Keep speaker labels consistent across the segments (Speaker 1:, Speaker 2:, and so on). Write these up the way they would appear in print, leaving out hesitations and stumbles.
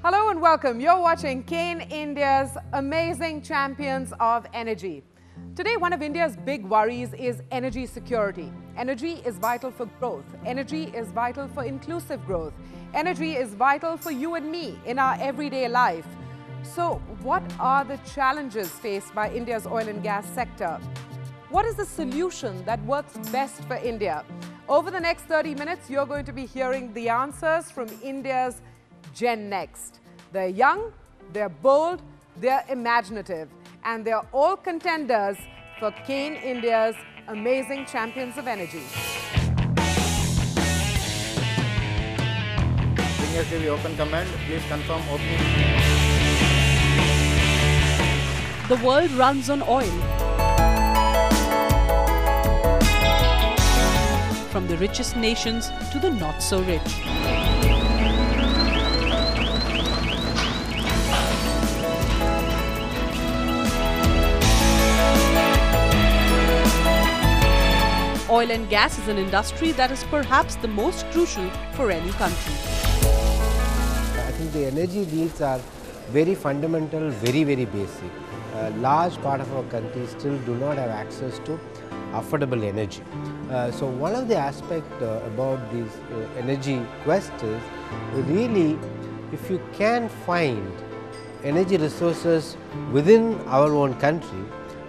Speaker 1: Hello and welcome. You're watching Cairn, India's amazing champions of energy. Today, one of India's big worries is energy security. Energy is vital for growth. Energy is vital for inclusive growth. Energy is vital for you and me in our everyday life. So, what are the challenges faced by India's oil and gas sector? What is the solution that works best for India? Over the next 30 minutes, you're going to be hearing the answers from India's Gen Next. They're young, they're bold, they're imaginative, and they're all contenders for Cairn India's amazing champions of energy.
Speaker 2: Bring us the open command. Please confirm opening.
Speaker 3: The world runs on oil. From the richest nations to the not so rich. Oil and gas is an industry that is perhaps the most crucial for any country.
Speaker 4: I think the energy needs are very fundamental, very basic. A large part of our country still do not have access to affordable energy. So one of the aspects about this energy quest is really, if you can find energy resources within our own country,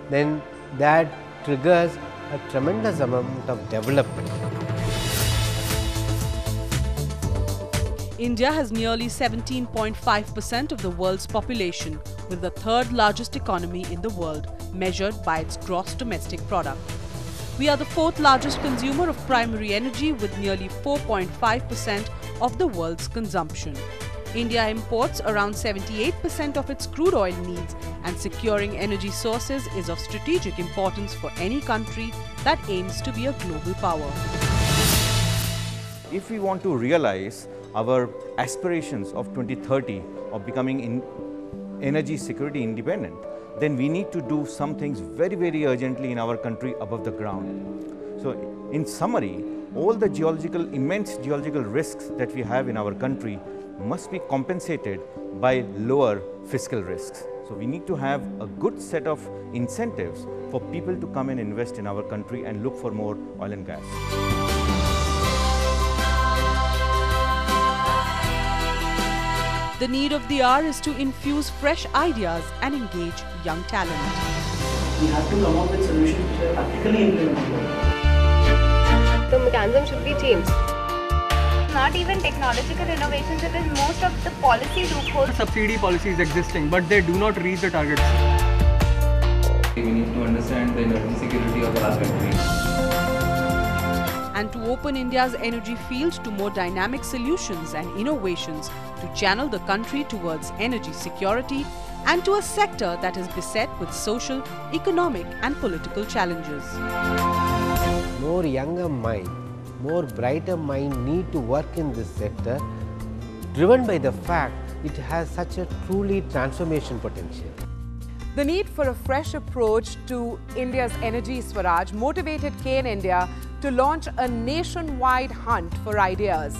Speaker 4: then that triggers a tremendous amount of development.
Speaker 3: India has nearly 17.5% of the world's population, with the third largest economy in the world, measured by its gross domestic product. We are the fourth largest consumer of primary energy, with nearly 4.5% of the world's consumption. India imports around 78% of its crude oil needs, and securing energy sources is of strategic importance for any country that aims to be a global power.
Speaker 5: If we want to realize our aspirations of 2030 of becoming energy security independent, then we need to do some things very urgently in our country above the ground. So in summary, all the immense geological risks that we have in our country must be compensated by lower fiscal risks. So we need to have a good set of incentives for people to come and invest in our country and look for more oil and gas.
Speaker 3: The need of the hour is to infuse fresh ideas and engage young talent.
Speaker 6: We have to come up with solutions which are practically implementable.
Speaker 7: The mechanism should be changed.
Speaker 8: Not even technological innovations, it is most of the policy loopholes.
Speaker 9: Subsidy policies existing, but they do not reach the targets.
Speaker 10: We need to understand the energy security of our country.
Speaker 3: And to open India's energy field to more dynamic solutions and innovations to channel the country towards energy security and to a sector that is beset with social, economic and political challenges.
Speaker 4: More younger mind, more brighter mind need to work in this sector, driven by the fact it has such a truly transformation potential.
Speaker 1: The need for a fresh approach to India's energy Swaraj motivated Cairn India to launch a nationwide hunt for ideas.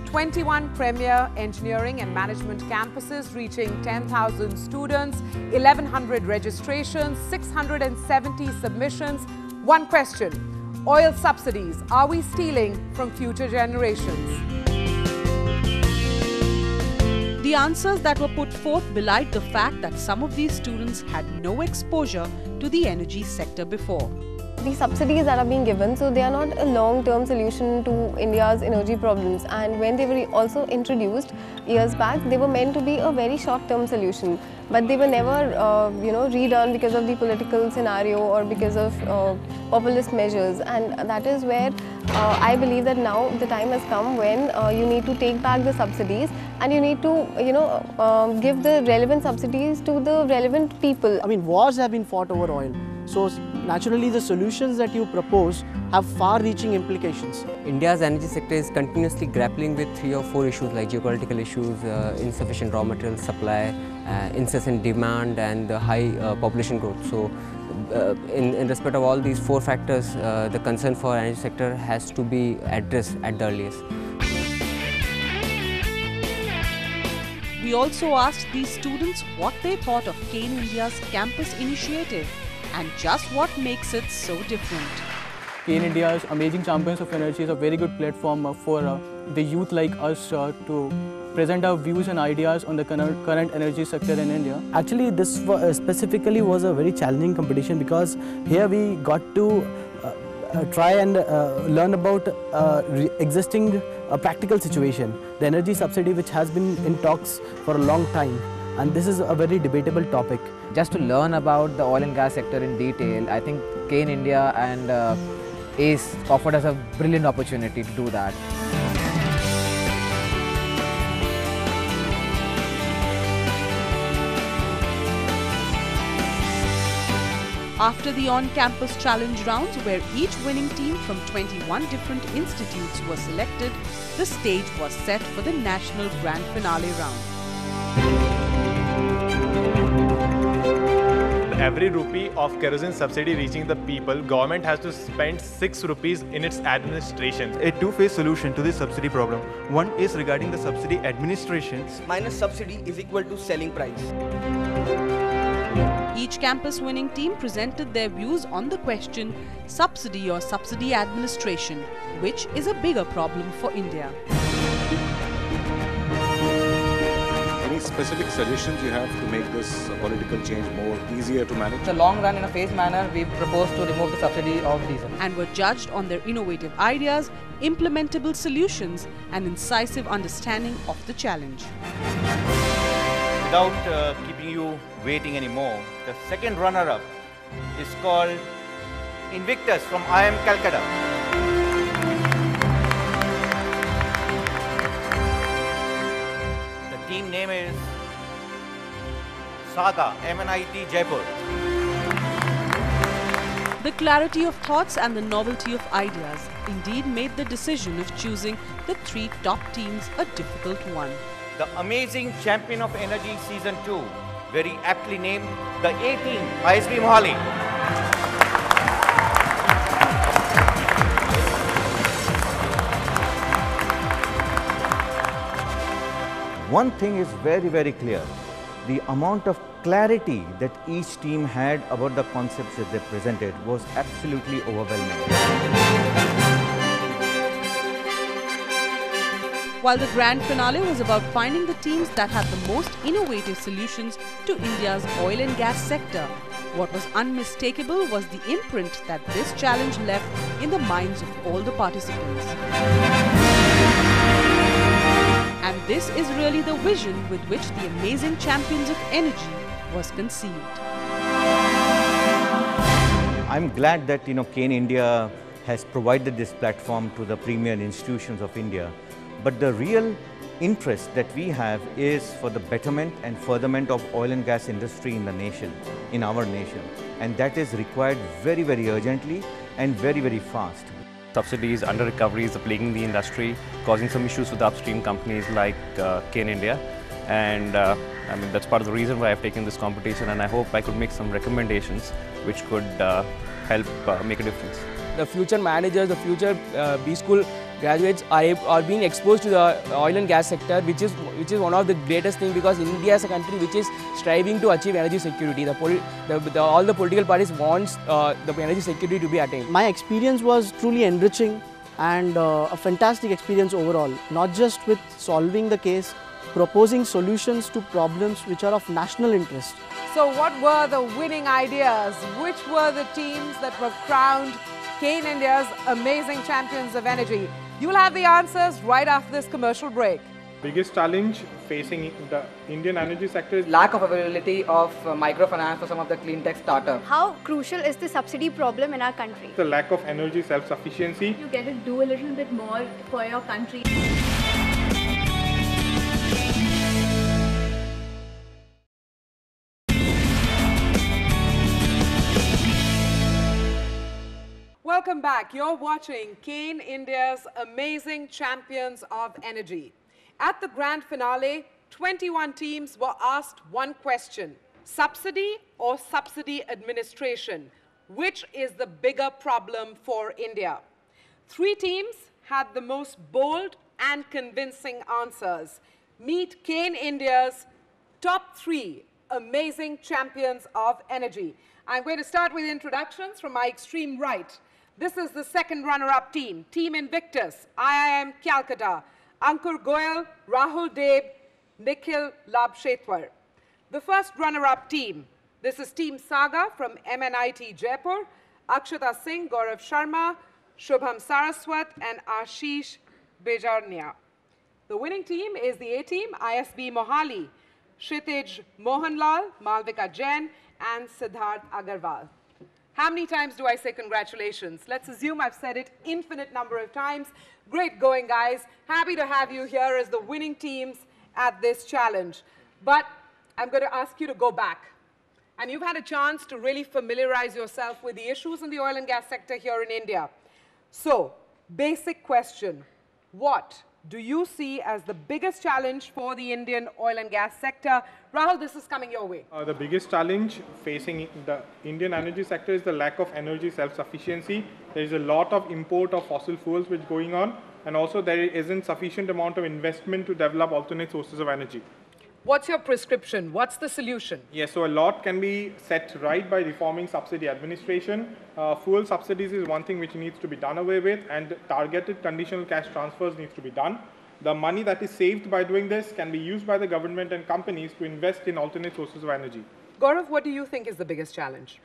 Speaker 1: 21 premier engineering and management campuses reaching 10,000 students, 1,100 registrations, 670 submissions. One question: oil subsidies, are we stealing from future generations?
Speaker 3: The answers that were put forth belied the fact that some of these students had no exposure to the energy sector before.
Speaker 7: the subsidies that are being given, so they are not a long-term solution to India's energy problems. And when they were also introduced years back, they were meant to be a very short-term solution, but they were never, redone because of the political scenario or because of populist measures. And that is where I believe that now the time has come when you need to take back the subsidies, and you need to, give the relevant subsidies to the relevant people.
Speaker 6: I mean, wars have been fought over oil. So naturally the solutions that you propose have far-reaching implications.
Speaker 11: India's energy sector is continuously grappling with 3 or 4 issues like geopolitical issues, insufficient raw material supply, incessant demand and high population growth. So in respect of all these 4 factors, the concern for energy sector has to be addressed at the earliest.
Speaker 3: We also asked these students what they thought of Cairn India's campus initiative and just what makes it so different.
Speaker 9: Cairn India's Amazing Champions of Energy is a very good platform for the youth like us to present our views and ideas on the current energy sector in India.
Speaker 6: Actually, this specifically was a very challenging competition because here we got to try and learn about existing practical situation, the energy subsidy which has been in talks for a long time, and this is a very debatable topic.
Speaker 12: Just to learn about the oil and gas sector in detail, I think Cairn India and ACE offered us a brilliant opportunity to do that.
Speaker 3: After the on-campus challenge rounds, where each winning team from 21 different institutes was selected, the stage was set for the national grand finale round.
Speaker 13: Every rupee of kerosene subsidy reaching the people, government has to spend 6 rupees in its administration.
Speaker 14: A two-phase solution to this subsidy problem. One is regarding the subsidy administration.
Speaker 15: Minus subsidy is equal to selling price.
Speaker 3: Each campus winning team presented their views on the question, subsidy or subsidy administration, which is a bigger problem for India.
Speaker 16: Any specific suggestions you have to make this political change more easier to manage?
Speaker 12: In the long run, in a phased manner, we propose to remove the subsidy of diesel.
Speaker 3: And were judged on their innovative ideas, implementable solutions and incisive understanding of the challenge.
Speaker 5: Without keeping you waiting anymore, the second runner-up is called Invictus from IIM Calcutta. The team name is Saga, MNIT Jaipur.
Speaker 3: The clarity of thoughts and the novelty of ideas indeed made the decision of choosing the 3 top teams a difficult one.
Speaker 5: The Amazing Champion of Energy Season 2, very aptly named the A-Team, ISB Mohali. One thing is very, very clear. The amount of clarity that each team had about the concepts that they presented was absolutely overwhelming.
Speaker 3: While the grand finale was about finding the teams that had the most innovative solutions to India's oil and gas sector, what was unmistakable was the imprint that this challenge left in the minds of all the participants. And this is really the vision with which the Amazing Champions of Energy was conceived.
Speaker 5: I'm glad that Cairn India has provided this platform to the premier institutions of India. But the real interest that we have is for the betterment and furtherment of oil and gas industry in the nation, in our nation. And that is required very, very urgently and very, very fast.
Speaker 17: Subsidies, under recoveries are plaguing the industry, causing some issues with upstream companies like Cairn India. And I mean, that's part of the reason why I've taken this competition, and I hope I could make some recommendations which could help make a difference.
Speaker 18: The future managers, the future B school graduates are being exposed to the oil and gas sector, which is one of the greatest things, because India is a country which is striving to achieve energy security. All the political parties wants the energy security to be attained.
Speaker 6: My experience was truly enriching and a fantastic experience overall, not just with solving the case, proposing solutions to problems which are of national interest.
Speaker 1: So what were the winning ideas? Which were the teams that were crowned Cairn India's amazing champions of energy? You'll have the answers right after this commercial break.
Speaker 13: Biggest challenge facing the Indian energy sector is
Speaker 12: lack of availability of microfinance for some of the clean tech startups.
Speaker 8: How crucial is the subsidy problem in our country?
Speaker 13: the lack of energy self-sufficiency.
Speaker 8: You get to do a little bit more for your country.
Speaker 1: Welcome back. You're watching Cairn India's amazing champions of energy. At the grand finale, 21 teams were asked one question: subsidy or subsidy administration? Which is the bigger problem for India? 3 teams had the most bold and convincing answers. Meet Cairn India's top 3 amazing champions of energy. I'm going to start with introductions from my extreme right. This is the second runner-up team, Team Invictus, IIM Calcutta, Ankur Goyal, Rahul Deb, Nikhil Labshetwar. The first runner-up team, this is Team Saga from MNIT Jaipur, Akshata Singh, Gaurav Sharma, Shubham Saraswat, and Ashish Bejarnia. The winning team is the A team, ISB Mohali, Kshitij Mohanlal, Malvika Jain, and Siddharth Agarwal. How many times do I say congratulations? Let's assume I've said it infinite number of times. Great going, guys. Happy to have you here as the winning teams at this challenge. But I'm going to ask you to go back. And you've had a chance to really familiarize yourself with the issues in the oil and gas sector here in India. So, basic question. What do you see as the biggest challenge for the Indian oil and gas sector? Rahul, this is coming your way.
Speaker 13: The biggest challenge facing the Indian energy sector is the lack of energy self-sufficiency. There is a lot of import of fossil fuels which is going on, and also there isn't sufficient amount of investment to develop alternate sources of energy.
Speaker 1: What's your prescription? What's the solution?
Speaker 13: Yes, so a lot can be set right by reforming subsidy administration. Fuel subsidies is one thing which needs to be done away with, and targeted conditional cash transfers needs to be done. The money that is saved by doing this can be used by the government and companies to invest in alternate sources of energy.
Speaker 1: Gaurav, what do you think is the biggest challenge?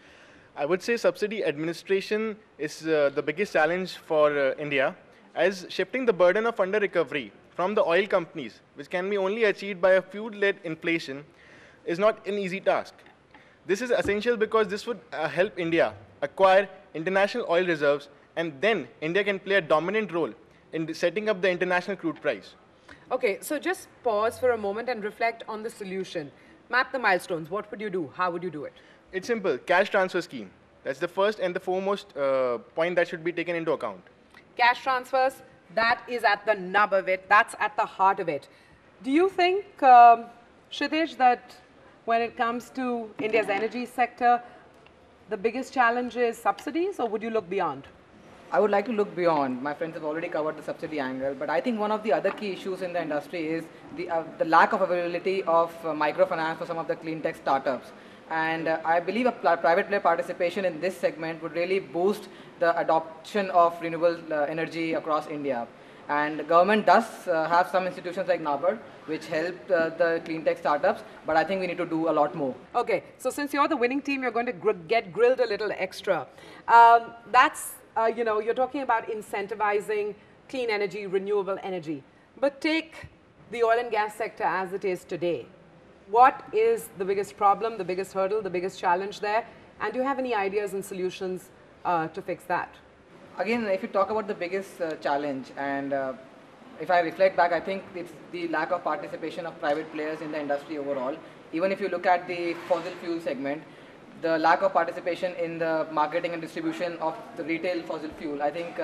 Speaker 19: I would say subsidy administration is the biggest challenge for India, as shifting the burden of under-recovery from the oil companies, which can be only achieved by a fuel-led inflation, is not an easy task. This is essential because this would help India acquire international oil reserves, and then India can play a dominant role in setting up the international crude price.
Speaker 1: Okay, so just pause for a moment and reflect on the solution. Map the milestones. What would you do? How would you do it?
Speaker 19: It's simple. Cash transfer scheme. That's the first and the foremost point that should be taken into account.
Speaker 1: Cash transfers, that is at the nub of it. That's at the heart of it. Do you think, Kshitij, that when it comes to India's energy sector, the biggest challenge is subsidies, or would you look beyond?
Speaker 12: I would like to look beyond. My friends have already covered the subsidy angle, but I think one of the other key issues in the industry is the lack of availability of microfinance for some of the clean tech startups. And I believe a private player participation in this segment would really boost the adoption of renewable energy across India. And the government does have some institutions like NABARD which help the clean tech startups, but I think we need to do a lot more.
Speaker 1: Okay, so since you're the winning team, you're going to get grilled a little extra. You're talking about incentivizing clean energy, renewable energy. But take the oil and gas sector as it is today. What is the biggest problem, the biggest hurdle, the biggest challenge there? And do you have any ideas and solutions to fix that?
Speaker 12: Again, if you talk about the biggest challenge, and if I reflect back, I think it's the lack of participation of private players in the industry overall. Even if you look at the fossil fuel segment, the lack of participation in the marketing and distribution of the retail fossil fuel, I think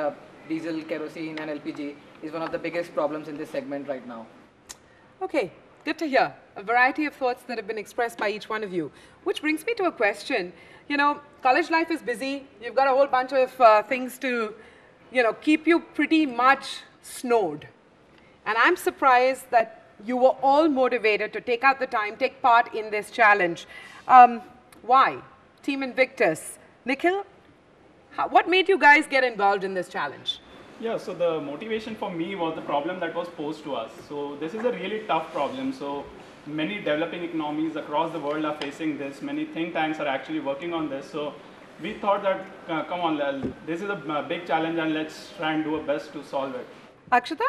Speaker 12: diesel, kerosene and LPG is one of the biggest problems in this segment right now.
Speaker 1: Okay, good to hear. A variety of thoughts that have been expressed by each one of you. Which brings me to a question. You know, college life is busy. You've got a whole bunch of things to, keep you pretty much snowed. And I'm surprised that you were all motivated to take out the time, take part in this challenge. Why? Team Invictus. Nikhil, what made you guys get involved in this challenge?
Speaker 20: Yeah, so the motivation for me was the problem that was posed to us. So this is a really tough problem. So many developing economies across the world are facing this. Many think tanks are actually working on this. So we thought that, come on, this is a big challenge and let's try and do our best to solve it.
Speaker 1: Akshita?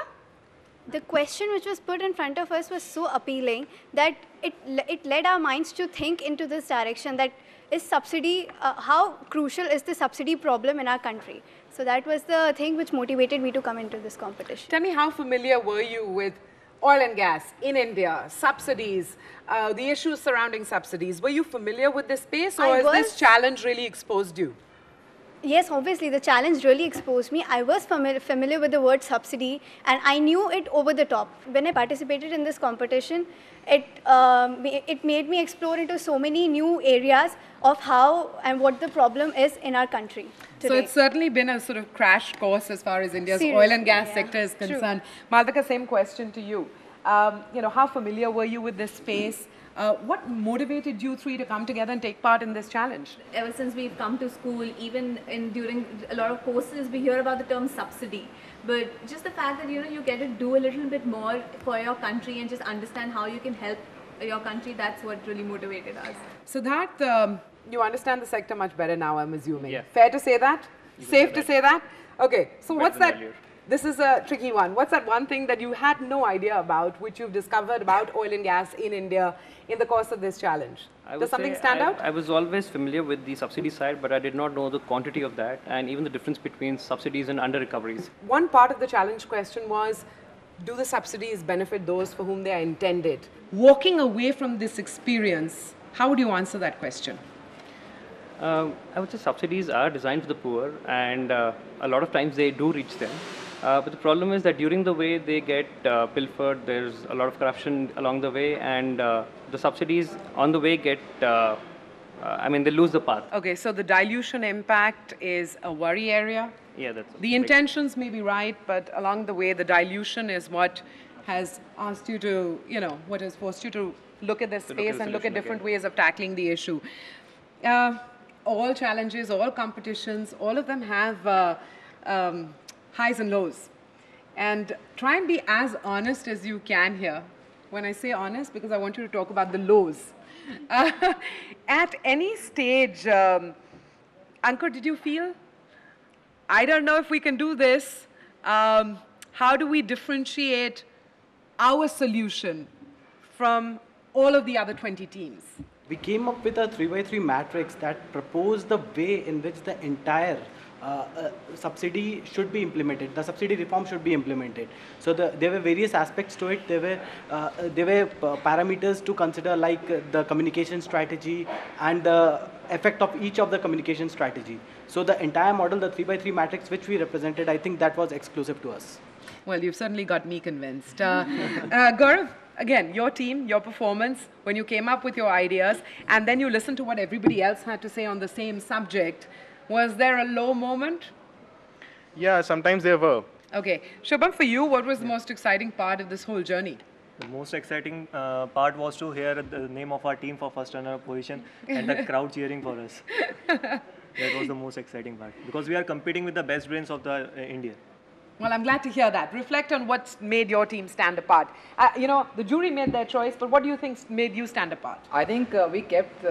Speaker 21: The question which was put in front of us was so appealing that it led our minds to think into this direction, that is subsidy, how crucial is the subsidy problem in our country. So that was the thing which motivated me to come into this competition.
Speaker 1: Tell me, how familiar were you with oil and gas in India, subsidies, the issues surrounding subsidies? Were you familiar with this space, or has this challenge really exposed you?
Speaker 21: Yes, obviously the challenge really exposed me. I was familiar with the word subsidy and I knew it over the top. When I participated in this competition, it made me explore into so many new areas of how and what the problem is in our country today.
Speaker 1: So it's certainly been a sort of crash course as far as India's oil and gas sector is concerned. Malvika, same question to you. You know, how familiar were you with this space? What motivated you three to come together and take part in this challenge?
Speaker 22: Ever since we've come to school, even during a lot of courses, we hear about the term subsidy. But just the fact that, you know, you get to do a little bit more for your country and just understand how you can help your country, that's what really motivated us.
Speaker 1: So that, you understand the sector much better now, I'm assuming. Yeah. Fair to say that? Safe to say that? Okay, so what's that? This is a tricky one. What's that one thing that you had no idea about, which you've discovered about oil and gas in India in the course of this challenge? Does something stand out?
Speaker 17: I was always familiar with the subsidy side, but I did not know the quantity of that and even the difference between subsidies and under recoveries.
Speaker 1: One part of the challenge question was, do the subsidies benefit those for whom they are intended? Walking away from this experience, how would you answer that question?
Speaker 17: I would say subsidies are designed for the poor, and a lot of times they do reach them. But the problem is that during the way they get pilfered, there's a lot of corruption along the way, and the subsidies on the way get, I mean, they lose the path.
Speaker 1: Okay, so the dilution impact is a worry area.
Speaker 17: Yeah, that's
Speaker 1: the intentions may be right, but along the way, the dilution is what has asked you to, you know, what has forced you to look at this space and look at different ways of tackling the issue. All challenges, all competitions, all of them have highs and lows. And try and be as honest as you can here. When I say honest, because I want you to talk about the lows. At any stage, Ankur, did you feel, I don't know if we can do this. How do we differentiate our solution from all of the other 20 teams?
Speaker 6: We came up with a 3x3 matrix that proposed the way in which the entire subsidy should be implemented. The subsidy reform should be implemented. So there were various aspects to it. There were parameters to consider, like the communication strategy and the effect of each of the communication strategy. So the entire model, the 3x3 matrix which we represented, I think that was exclusive to us.
Speaker 1: Well, you've certainly got me convinced. Gaurav, again, your team, your performance, when you came up with your ideas, and then you listened to what everybody else had to say on the same subject, was there a low moment?
Speaker 19: Yeah, sometimes there were.
Speaker 1: Okay. Shubham, for you, what was the most exciting part of this whole journey?
Speaker 23: The most exciting part was to hear the name of our team for first runner-up position and the crowd cheering for us. That was the most exciting part, because we are competing with the best brains of the India.
Speaker 1: Well, I'm glad to hear that. Reflect on what's made your team stand apart. You know, the jury made their choice, but what do you think made you stand apart?
Speaker 12: I think we kept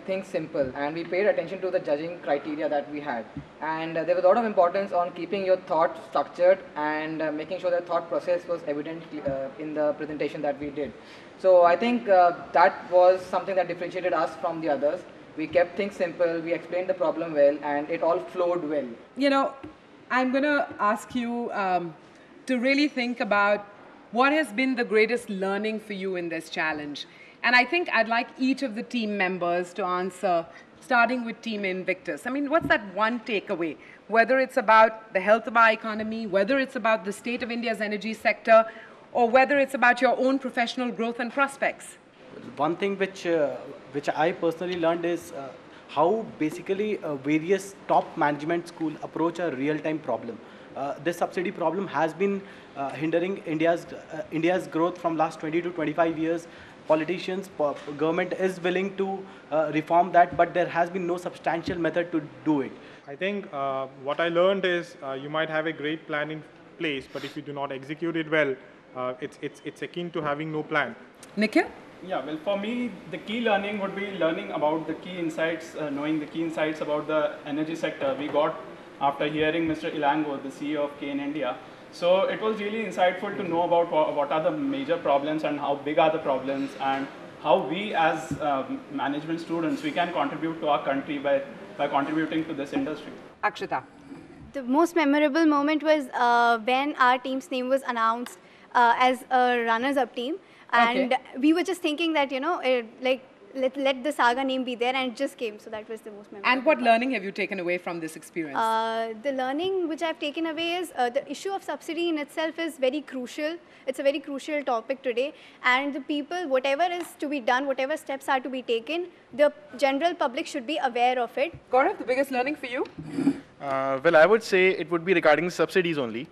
Speaker 12: things simple, and we paid attention to the judging criteria that we had. And there was a lot of importance on keeping your thought structured and making sure the thought process was evident in the presentation that we did. So I think that was something that differentiated us from the others. We kept things simple, we explained the problem well, and it all flowed well.
Speaker 1: You know, I'm going to ask you to really think about what has been the greatest learning for you in this challenge. And I think I'd like each of the team members to answer, starting with Team Invictus. I mean, what's that one takeaway? Whether it's about the health of our economy, whether it's about the state of India's energy sector, or whether it's about your own professional growth and prospects.
Speaker 6: One thing which I personally learned is how basically various top management schools approach a real-time problem. This subsidy problem has been hindering India's growth from last 20 to 25 years. Politicians, government is willing to reform that, but there has been no substantial method to do it.
Speaker 13: I think what I learned is you might have a great plan in place, but if you do not execute it well, it's akin to having no plan.
Speaker 1: Nikhil?
Speaker 20: Yeah, well, for me, the key learning would be learning about the key insights, knowing the key insights about the energy sector we got after hearing Mr. Ilango, the CEO of Cairn India. So it was really insightful to know about what are the major problems and how big are the problems, and how we as management students, we can contribute to our country by contributing to this industry.
Speaker 1: Akshita.
Speaker 21: The most memorable moment was when our team's name was announced as a runners-up team. And we were just thinking that, you know, let the Saga name be there, and it just came. So that was the most memorable.
Speaker 1: And what learning have you taken away from this experience?
Speaker 21: The learning which I've taken away is the issue of subsidy in itself is very crucial. It's a very crucial topic today. And the people, whatever is to be done, whatever steps are to be taken, the general public should be aware of it.
Speaker 1: Gaurav, the biggest learning for you?
Speaker 19: Well, I would say it would be regarding subsidies only.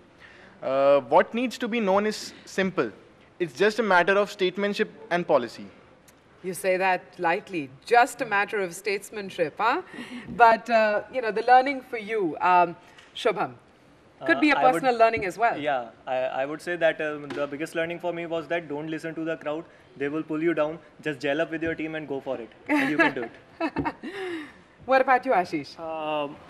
Speaker 19: What needs to be known is simple. It's just a matter of statesmanship and policy.
Speaker 1: You say that lightly, just a matter of statesmanship, huh? But, you know, the learning for you, Shubham, could be a personal learning as well.
Speaker 23: Yeah, I would say that the biggest learning for me was that don't listen to the crowd. They will pull you down. Just gel up with your team and go for it. And you can do it.
Speaker 1: What about you, Ashish?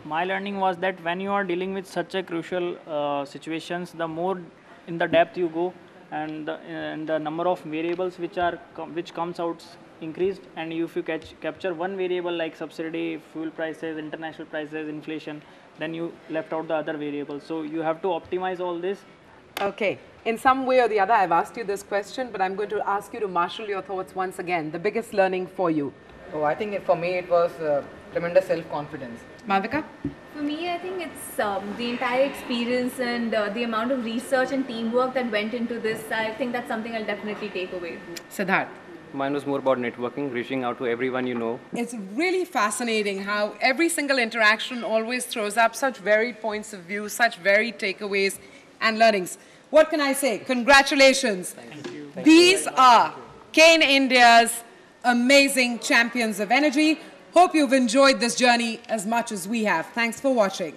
Speaker 2: My learning was that when you are dealing with such a crucial situations, the more in the depth you go, and the number of variables which comes out increased, and if you capture one variable like subsidy, fuel prices, international prices, inflation, then you left out the other variables. So you have to optimize all this.
Speaker 1: Okay. In some way or the other, I've asked you this question, but I'm going to ask you to marshal your thoughts once again. The biggest learning for you?
Speaker 12: Oh, I think for me it was tremendous self-confidence.
Speaker 1: Madhika?
Speaker 22: For me, I think it's the entire experience and the amount of research and teamwork that went into this. I think that's something I'll definitely take away.
Speaker 1: Siddharth?
Speaker 17: Mine was more about networking, reaching out to everyone you know.
Speaker 1: It's really fascinating how every single interaction always throws up such varied points of view, such varied takeaways and learnings. What can I say? Congratulations.
Speaker 2: Thank you.
Speaker 1: These are Cairn India's amazing champions of energy. Hope you've enjoyed this journey as much as we have. Thanks for watching.